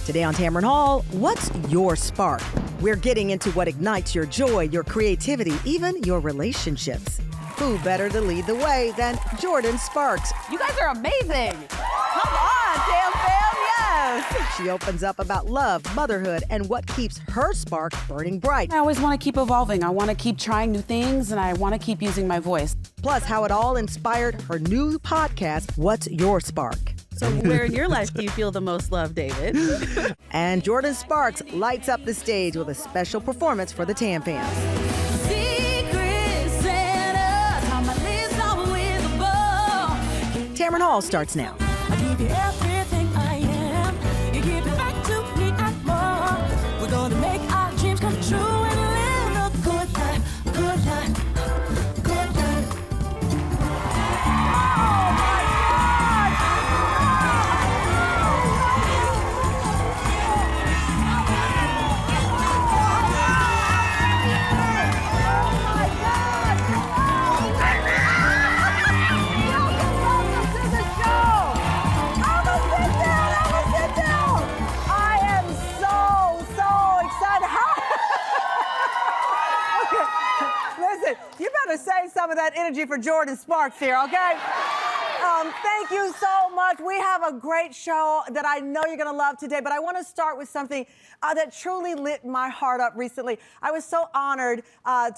Today on Tamron Hall, what's your spark? We're getting into what ignites your joy, your creativity, even your relationships. Who better to lead the way than Jordin Sparks? You guys are amazing. Come on, Tam fam, yes. She opens up about love, motherhood, and what keeps her spark burning bright. I always want to keep evolving. I want to keep trying new things, and I want to keep using my voice. Plus, how it all inspired her new podcast, What's Your Spark? So where in your life do you feel the most love, David? And Jordin Sparks lights up the stage with a special performance for the Tam fans. Tamron Hall starts now. I give you everything I am. You give it back to me and more. We're gonna make our dreams come true and live a good life, good life, good life. Oh my God! Save some of that energy for Jordin Sparks here, okay? Thank you so much. We have a great show that I know you're gonna love today, but I wanna start with something that truly lit my heart up recently. I was so honored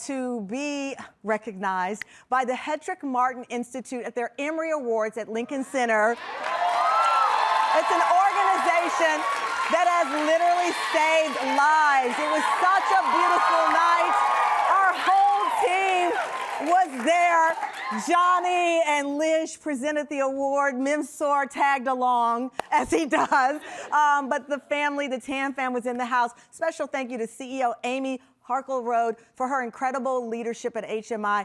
to be recognized by the Hedrick Martin Institute at their Emory Awards at Lincoln Center. It's an organization that has literally saved lives. It was such a beautiful night. Our whole team was there. Johnny and Lish presented the award. Mimsor tagged along, as he does. But the family, the Tam fam, was in the house. Special thank you to CEO Amy Harkleroad for her incredible leadership at HMI.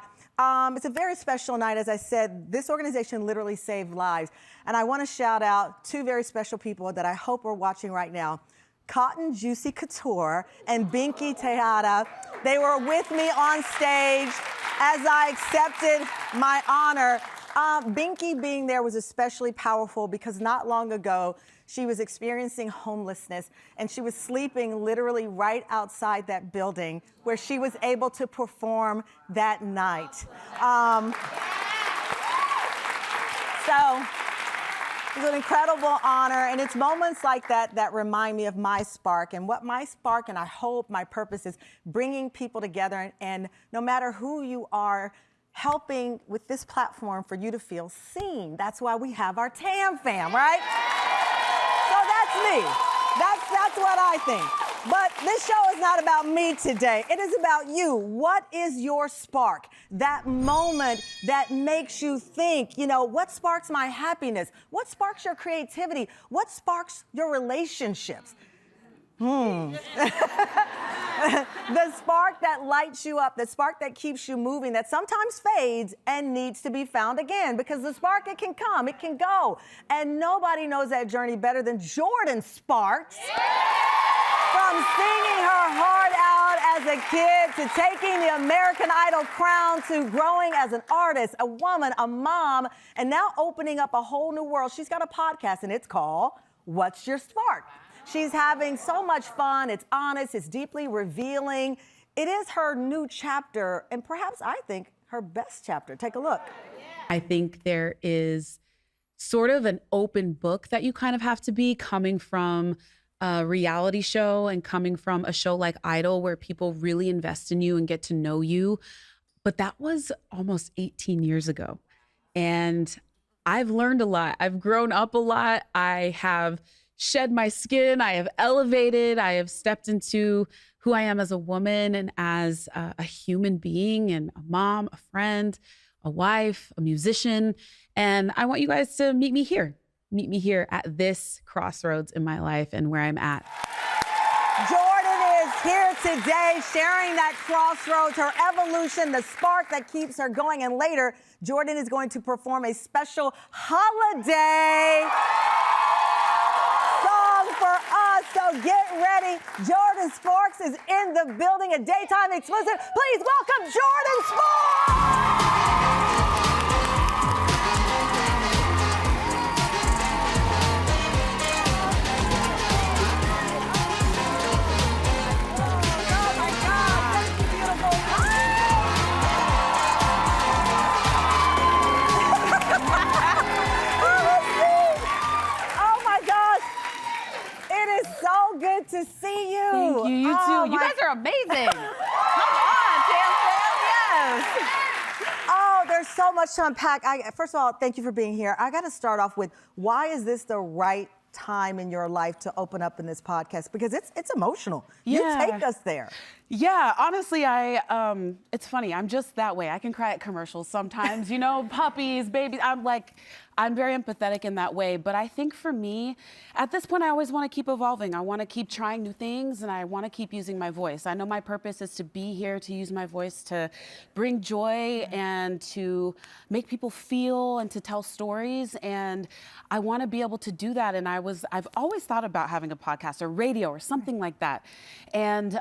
It's a very special night, as I said. This organization literally saved lives. And I want to shout out two very special people that I hope are watching right now. Cotton Juicy Couture and Binky Tejada. They were with me on stage as I accepted my honor. Binky being there was especially powerful because not long ago, she was experiencing homelessness and she was sleeping literally right outside that building where she was able to perform that night. So it's an incredible honor, and it's moments like that that remind me of my spark. And what my spark, and I hope my purpose is bringing people together, and no matter who you are, helping with this platform for you to feel seen. That's why we have our Tam fam, right? So that's me. That's what I think. But this show is not about me today. It is about you. What is your spark? That moment that makes you think, what sparks my happiness? What sparks your creativity? What sparks your relationships? The spark that lights you up, the spark that keeps you moving, that sometimes fades and needs to be found again, because the spark, it can come, it can go. And nobody knows that journey better than Jordin Sparks. From singing her heart out as a kid to taking the American Idol crown to growing as an artist, a woman, a mom, and now opening up a whole new world. She's got a podcast and it's called What's Your Spark? She's having so much fun. It's honest. It's deeply revealing. It is her new chapter, and perhaps I think her best chapter. Take a look. I think there is sort of an open book that you kind of have to be, coming from a reality show and coming from a show like Idol where people really invest in you and get to know you. But that was almost 18 years ago. And I've learned a lot. I've grown up a lot. I have shed my skin. I have elevated. I have stepped into who I am as a woman and as a human being and a mom, a friend, a wife, a musician. And I want you guys to meet me here. Meet me here at this crossroads in my life and where I'm at. Jordin is here today sharing that crossroads, her evolution, the spark that keeps her going. And later, Jordin is going to perform a special holiday song for us. So get ready. Jordin Sparks is in the building, a daytime exclusive. Please welcome Jordin Sparks! good to see you. Thank you. You Oh, too. You my- guys are amazing. Come on, Tam Fam. Yes. Oh, there's so much to unpack. First of all, thank you for being here. I got to start off with, why is this the right time in your life to open up in this podcast? Because it's emotional. Yeah. You take us there. Yeah, honestly, it's funny. I'm just that way. I can cry at commercials sometimes, you know, puppies, babies. I'm very empathetic in that way. But I think for me, at this point, I always want to keep evolving. I want to keep trying new things, and I want to keep using my voice. I know my purpose is to be here, to use my voice, to bring joy and to make people feel and to tell stories. And I want to be able to do that. And I've always thought about having a podcast or radio or something like that. And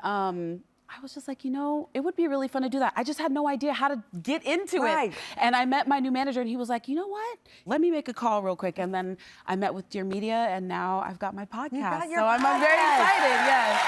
I was just like, you know, it would be really fun to do that. I just had no idea how to get into it. And I met my new manager, and he was like, you know what? Let me make a call real quick. And then I met with Dear Media, and now I've got my podcast. I'm very excited, yes.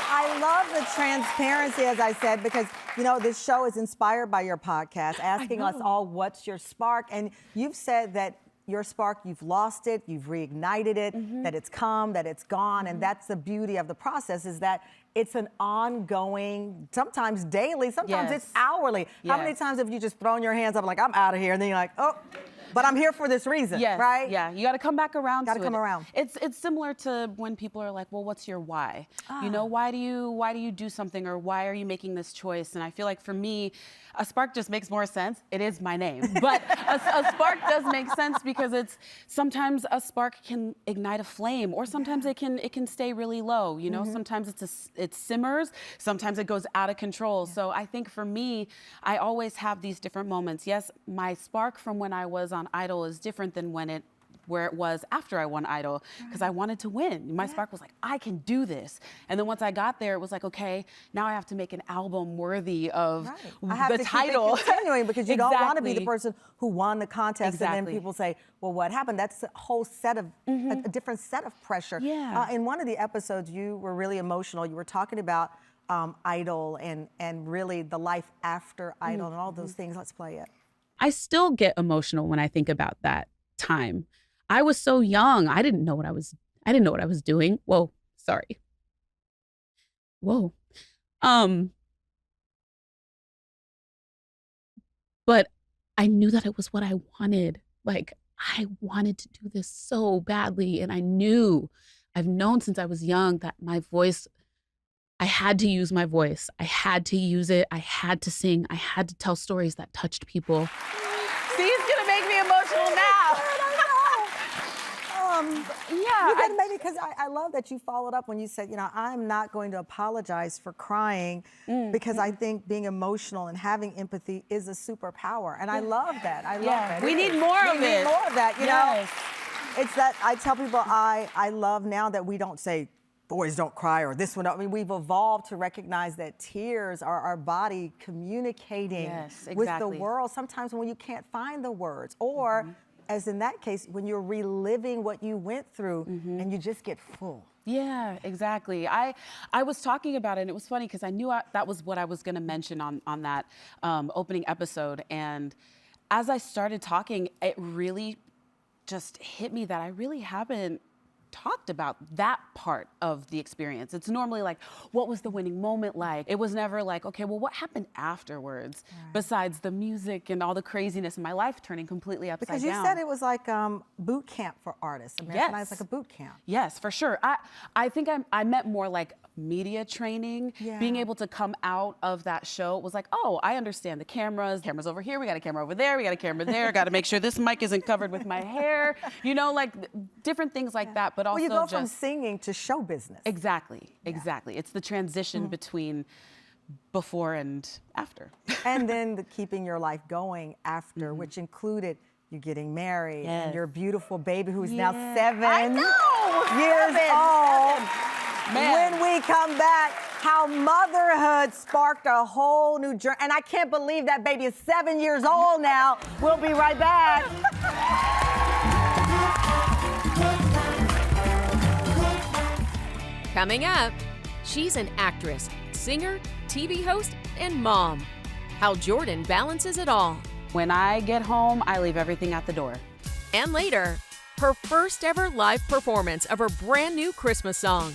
I love the transparency, as I said, because, you know, this show is inspired by your podcast, asking us all, what's your spark? And you've said that your spark, you've lost it, you've reignited it, that it's come, that it's gone. And that's the beauty of the process, is that it's an ongoing, sometimes daily, sometimes it's hourly. How many times have you just thrown your hands up like, I'm out of here, and then you're like, oh, but I'm here for this reason, right? Yeah, you got to come back around to it. Got to come around. It's similar to when people are like, well, what's your why? You know, why do you do something, or why are you making this choice? And I feel like for me, a spark just makes more sense. It is my name, but a spark does make sense because it's sometimes a spark can ignite a flame, or sometimes it can stay really low. You know, sometimes it simmers, sometimes it goes out of control. So I think for me, I always have these different moments. Yes, my spark from when I was on Idol is different than where it was after I won Idol, because I wanted to win. My spark was like, I can do this. And then once I got there, it was like, okay, now I have to make an album worthy of I have the to title. Keep it continuing, because you don't want to be the person who won the contest and then people say, well, what happened? That's a whole set of, a different set of pressure. In one of the episodes, you were really emotional. You were talking about Idol and really the life after Idol and all those things. Let's play it. I still get emotional when I think about that time. I was so young. I didn't know what I was doing. Whoa, sorry. Whoa. But I knew that it was what I wanted. Like, I wanted to do this so badly. And I've known since I was young that my voice, I had to use my voice. I had to use it. I had to sing. I had to tell stories that touched people. See, it's gonna make me emotional now. You got to make me, because I love that you followed up when you said, you know, I'm not going to apologize for crying, because I think being emotional and having empathy is a superpower. And I love that. I love that. We need more of it. We need more of that, you know. It's that I tell people I love now that we don't say, boys don't cry, or this one. I mean, we've evolved to recognize that tears are our body communicating with the world. Sometimes when you can't find the words, or as in that case, when you're reliving what you went through and you just get full. Yeah, exactly. I was talking about it, and it was funny because I knew that was what I was going to mention on that opening episode. And as I started talking, it really just hit me that I really haven't talked about that part of the experience. It's normally like, what was the winning moment like? It was never like, okay, well, what happened afterwards besides the music and all the craziness in my life turning completely upside down? Because you said it was like boot camp for artists. American Idol's like a boot camp. Yes, for sure. I think I meant more like media training, being able to come out of that show was like, oh, I understand the cameras over here, we got a camera over there, we got a camera there, got to make sure this mic isn't covered with my hair, you know, like different things like that, but also you go from singing to show business. Exactly. It's the transition between before and after. And then keeping your life going after, which included you getting married and your beautiful baby who's now 7 years old. When we come back, how motherhood sparked a whole new journey. And I can't believe that baby is 7 years old now. We'll be right back. Coming up, she's an actress, singer, TV host, and mom. How Jordin balances it all. When I get home, I leave everything at the door. And later, her first ever live performance of her brand new Christmas song.